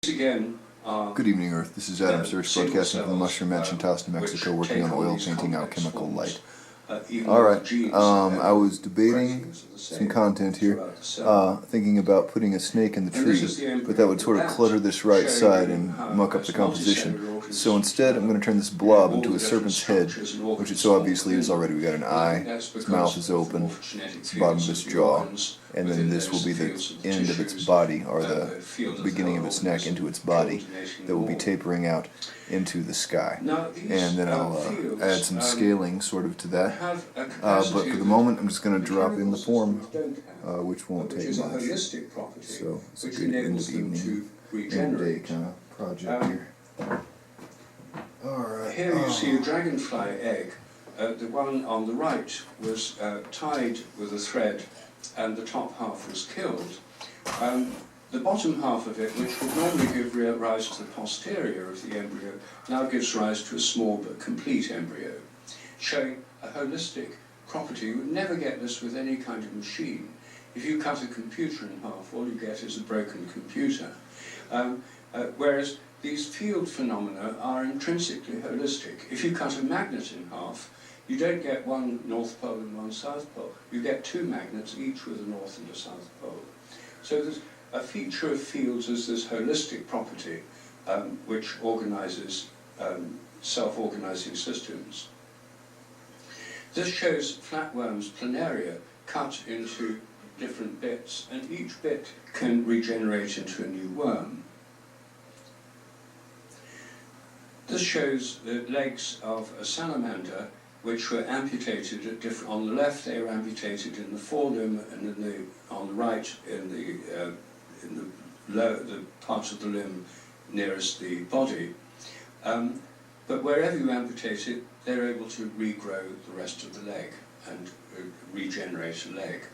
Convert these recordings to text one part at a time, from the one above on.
Again, Good evening, Earth. This is Adam Sturch, broadcasting from the Mushroom Mansion, Taos, New Mexico, working on oil painting alchemical light. Alright, I was debating some content here, thinking about putting a snake in the tree, but that would sort of clutter this right side and muck up the composition. So instead, I'm going to turn this blob into a serpent's head, which it so obviously is already. We got an eye, its mouth is open, it's the bottom of its jaw, and then this will be the end of its body, or the beginning of its neck into its body, that will be tapering out into the sky. And then I'll add some scaling sort of to that, but for the moment I'm just going to drop in the form, which won't take much. So it's a good end of evening, end of day kind of project here. Alright. Here you see a dragonfly egg. The one on the right was tied with a thread and the top half was killed. The bottom half of it, which would normally give rise to the posterior of the embryo, now gives rise to a small but complete embryo, showing a holistic property. You would never get this with any kind of machine. If you cut a computer in half, all you get is a broken computer. Whereas these field phenomena are intrinsically holistic. If you cut a magnet in half, you don't get one north pole and one south pole. You get two magnets, each with a north and a south pole. So there's a feature of fields is this holistic property which organizes self-organizing systems. This shows flatworms planaria cut into different bits, and each bit can regenerate into a new worm. This shows the legs of a salamander which were amputated at different. On the left, they were amputated in the forelimb, and on the right, in the part of the limb nearest the body. But wherever you amputate it, they're able to regrow the rest of the leg and regenerate a leg.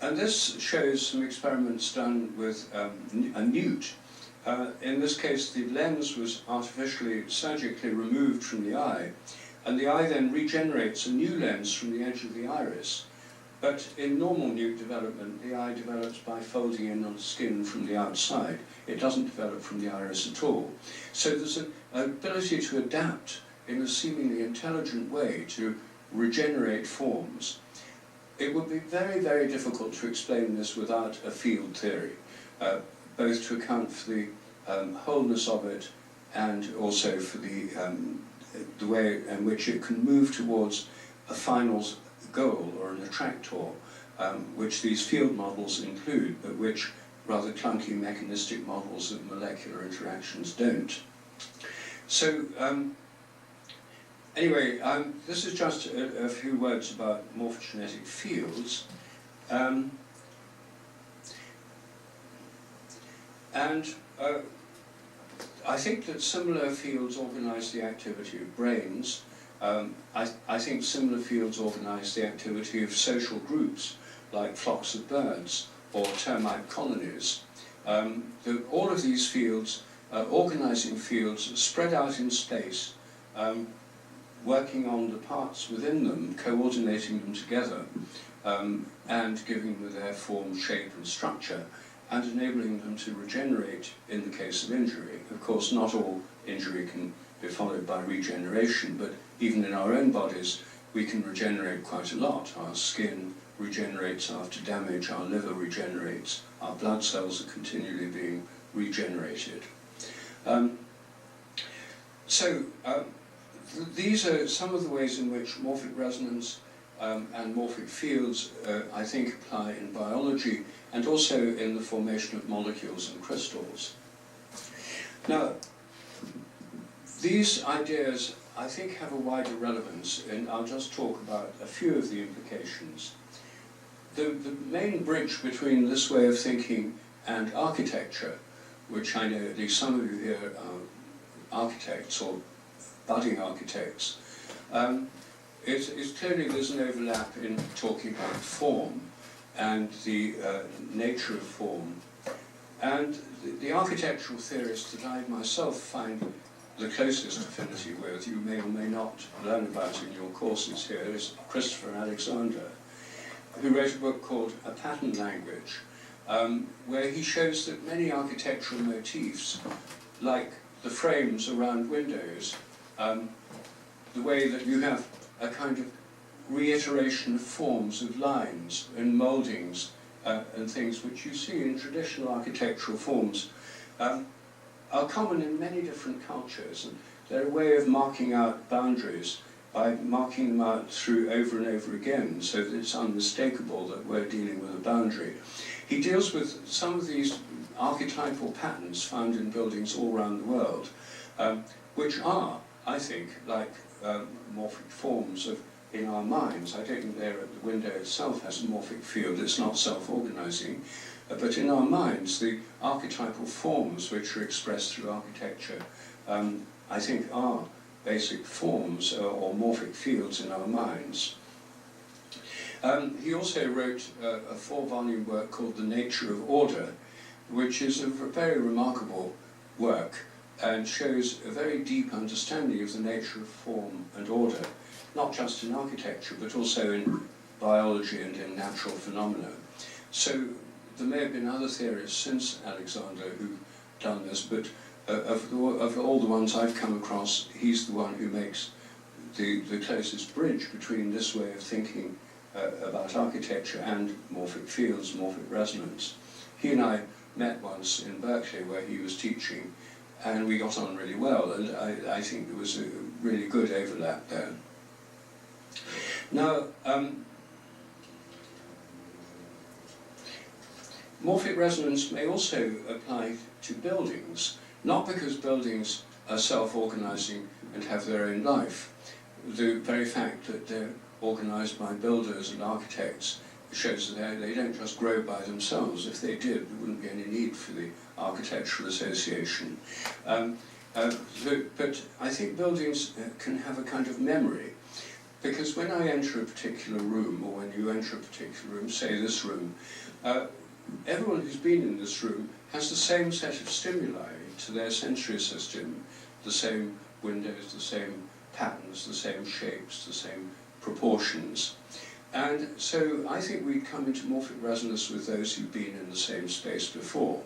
And this shows some experiments done with a newt. In this case, the lens was artificially, surgically removed from the eye, and the eye then regenerates a new lens from the edge of the iris. But in normal newt development, the eye develops by folding in on skin from the outside. It doesn't develop from the iris at all. So there's an ability to adapt in a seemingly intelligent way to regenerate forms. It would be very, very difficult to explain this without a field theory, both to account for the wholeness of it and also for the way in which it can move towards a final goal or an attractor, which these field models include, but which rather clunky mechanistic models of molecular interactions don't. So anyway, this is just a few words about morphogenetic fields. I think that similar fields organize the activity of brains. I think similar fields organize the activity of social groups, like flocks of birds or termite colonies. All of these fields, organizing fields, spread out in space, working on the parts within them, coordinating them together, and giving them their form, shape and structure, and enabling them to regenerate in the case of injury. Of course, not all injury can be followed by regeneration, but even in our own bodies, we can regenerate quite a lot. Our skin regenerates after damage, our liver regenerates, our blood cells are continually being regenerated. These are some of the ways in which morphic resonance and morphic fields, I think, apply in biology and also in the formation of molecules and crystals. Now, these ideas, I think, have a wider relevance, and I'll just talk about a few of the implications. The main bridge between this way of thinking and architecture, which I know at least some of you here are architects or budding architects, is clearly there's an overlap in talking about form and the nature of form. And the architectural theorist that I myself find the closest affinity with, you may or may not learn about in your courses here, is Christopher Alexander, who wrote a book called A Pattern Language, where he shows that many architectural motifs, like the frames around windows, the way that you have a kind of reiteration of forms of lines and mouldings and things which you see in traditional architectural forms, are common in many different cultures, and they're a way of marking out boundaries by marking them out through over and over again, so that it's unmistakable that we're dealing with a boundary. He deals with some of these archetypal patterns found in buildings all around the world, which are, I think, like morphic forms in our minds. I don't think the window itself has a morphic field, it's not self-organizing, but in our minds, the archetypal forms which are expressed through architecture, I think, are basic forms or morphic fields in our minds. He also wrote a 4-volume work called The Nature of Order, which is a very remarkable work and shows a very deep understanding of the nature of form and order, not just in architecture, but also in biology and in natural phenomena. So there may have been other theorists since Alexander who've done this, but of all the ones I've come across, he's the one who makes the closest bridge between this way of thinking about architecture and morphic fields, morphic resonance. He and I met once in Berkeley where he was teaching, and we got on really well, and I think there was a really good overlap there. Now, morphic resonance may also apply to buildings, not because buildings are self-organizing and have their own life. The very fact that they're organized by builders and architects shows that they don't just grow by themselves. If they did, there wouldn't be any need for the Architectural Association. But I think buildings can have a kind of memory, because when I enter a particular room, or when you enter a particular room, say this room, everyone who's been in this room has the same set of stimuli to their sensory system, the same windows, the same patterns, the same shapes, the same proportions. And so I think we come into morphic resonance with those who've been in the same space before.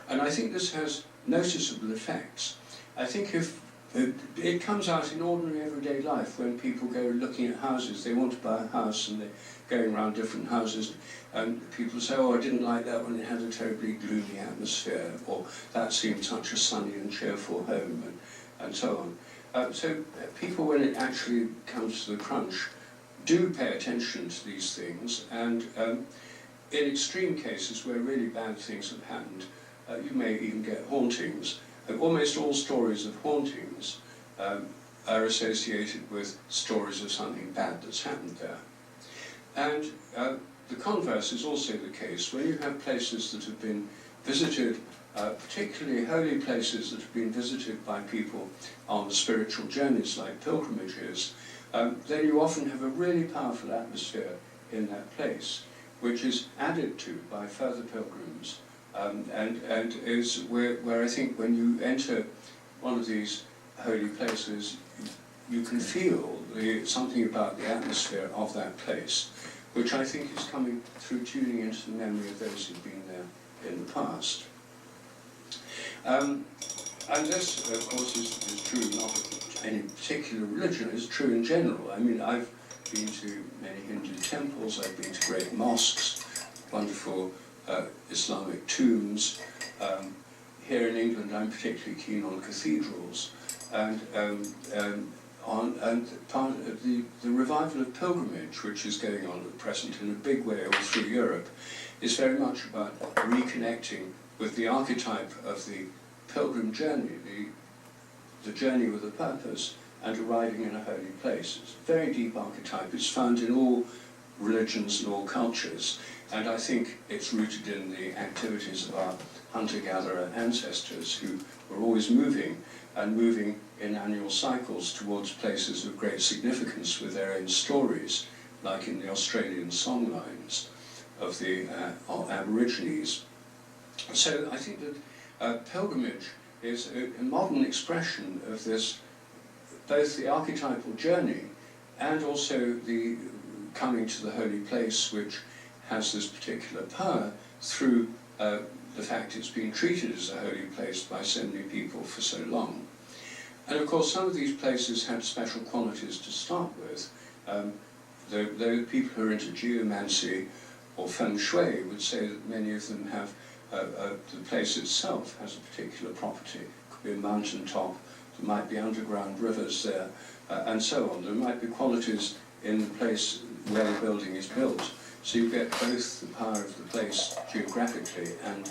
And I think this has noticeable effects. I think if it comes out in ordinary everyday life when people go looking at houses, they want to buy a house and they're going around different houses, and people say, oh, I didn't like that one, it had a terribly gloomy atmosphere, or that seemed such a sunny and cheerful home, and so on. So people, when it actually comes to the crunch, do pay attention to these things, and in extreme cases where really bad things have happened, you may even get hauntings. Almost all stories of hauntings are associated with stories of something bad that's happened there. And the converse is also the case. When you have places that have been visited, particularly holy places that have been visited by people on spiritual journeys like pilgrimages, then you often have a really powerful atmosphere in that place, which is added to by further pilgrims, and is where I think when you enter one of these holy places, you can feel something about the atmosphere of that place, which I think is coming through tuning into the memory of those who've been there in the past. And this, of course, is true not of any particular religion, it's true in general. I mean, I've been to many Hindu temples, I've been to great mosques, wonderful Islamic tombs. Here in England, I'm particularly keen on cathedrals, and part of the revival of pilgrimage, which is going on at present in a big way all through Europe, is very much about reconnecting with the archetype of the pilgrim journey, the journey with a purpose, and arriving in a holy place. It's a very deep archetype. It's found in all religions and all cultures, and I think it's rooted in the activities of our hunter-gatherer ancestors, who were always moving, and moving in annual cycles towards places of great significance with their own stories, like in the Australian songlines of the Aborigines. So I think that pilgrimage is a modern expression of this, both the archetypal journey and also the coming to the holy place, which has this particular power through the fact it's been treated as a holy place by so many people for so long. And of course some of these places had special qualities to start with. The people who are into geomancy or feng shui would say that many of them have, the place itself has a particular property. It could be a mountain top, there might be underground rivers there, and so on. There might be qualities in the place where the building is built. So you get both the power of the place geographically and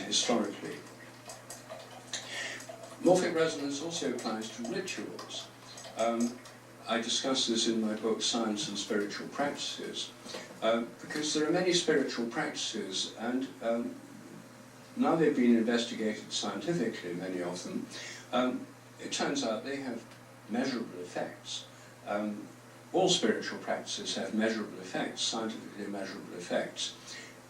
historically. Morphic resonance also applies to rituals. I discuss this in my book, Science and Spiritual Practices, because there are many spiritual practices, and now they've been investigated scientifically, many of them. It turns out they have measurable effects. All spiritual practices have measurable effects, scientifically measurable effects.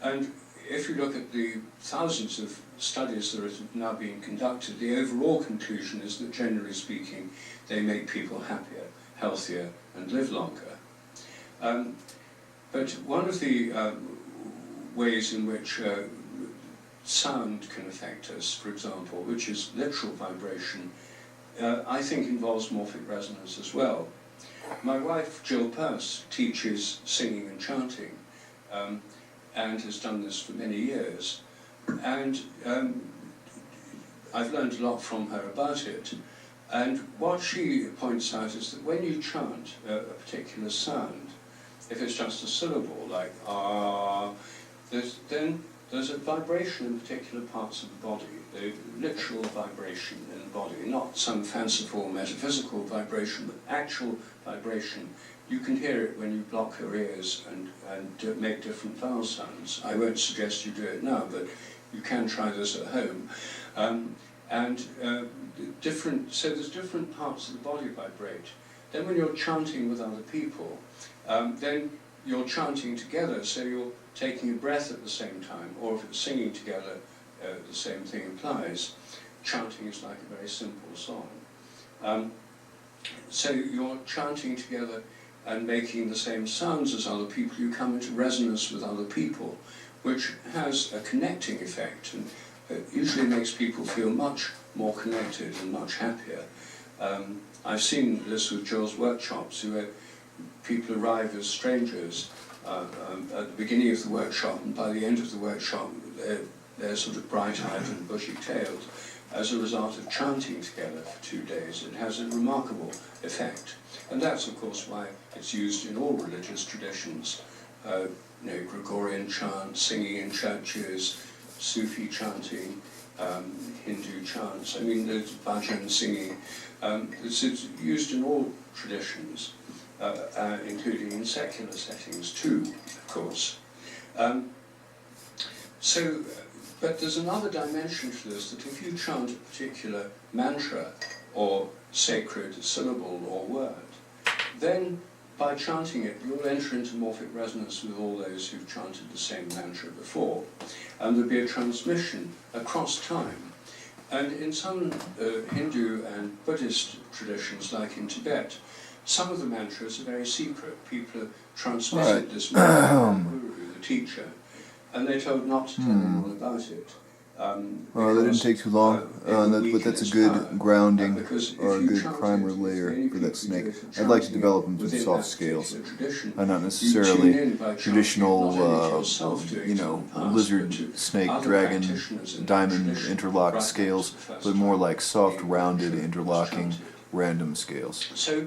And if you look at the thousands of studies that are now being conducted, the overall conclusion is that, generally speaking, they make people happier, healthier, and live longer. But one of the ways in which sound can affect us, for example, which is literal vibration, I think involves morphic resonance as well. My wife, Jill Peirce, teaches singing and chanting, and has done this for many years. And I've learned a lot from her about it. And what she points out is that when you chant a particular sound, if it's just a syllable, like ah, then there's a vibration in particular parts of the body, the literal vibration in the body, not some fanciful metaphysical vibration, but actual vibration. You can hear it when you block your ears and make different vowel sounds. I won't suggest you do it now, but you can try this at home. So there's different parts of the body vibrate. Then when you're chanting with other people, then you're chanting together, so you're taking a breath at the same time, or if it's singing together, the same thing applies. Chanting is like a very simple song. So you're chanting together and making the same sounds as other people, you come into resonance with other people, which has a connecting effect, and it usually makes people feel much more connected and much happier. I've seen this with Joel's workshops, where people arrive as strangers at the beginning of the workshop, and by the end of the workshop they're sort of bright-eyed and bushy-tailed as a result of chanting together for 2 days. It has a remarkable effect. And that's, of course, why it's used in all religious traditions. Gregorian chant, singing in churches, Sufi chanting, Hindu chants. I mean, there's bhajan singing. It's used in all traditions, including in secular settings too, of course. But there's another dimension to this, that if you chant a particular mantra or sacred syllable or word, then by chanting it, you'll enter into morphic resonance with all those who've chanted the same mantra before. And there'll be a transmission across time. And in some Hindu and Buddhist traditions, like in Tibet, some of the mantras are very secret. People have transmitted this mantra from the guru, the teacher, and they're told not to tell anyone about it. Well, that didn't take too long, but that's a good grounding or a good primer layer for that snake. I'd like to develop them with soft scales, not necessarily traditional, lizard, snake, dragon, diamond interlocked scales, but more like soft, rounded, interlocking, random scales. So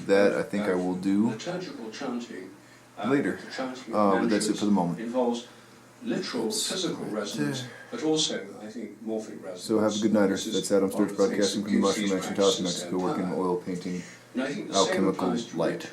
that I think I will do later, but that's it for the moment. Literal physical resonance, but also, I think, morphic resonance. So have a good nighter. That's Adam Sturch broadcasting from the Mushroom Mansion, Mexico, working on oil painting, alchemical light.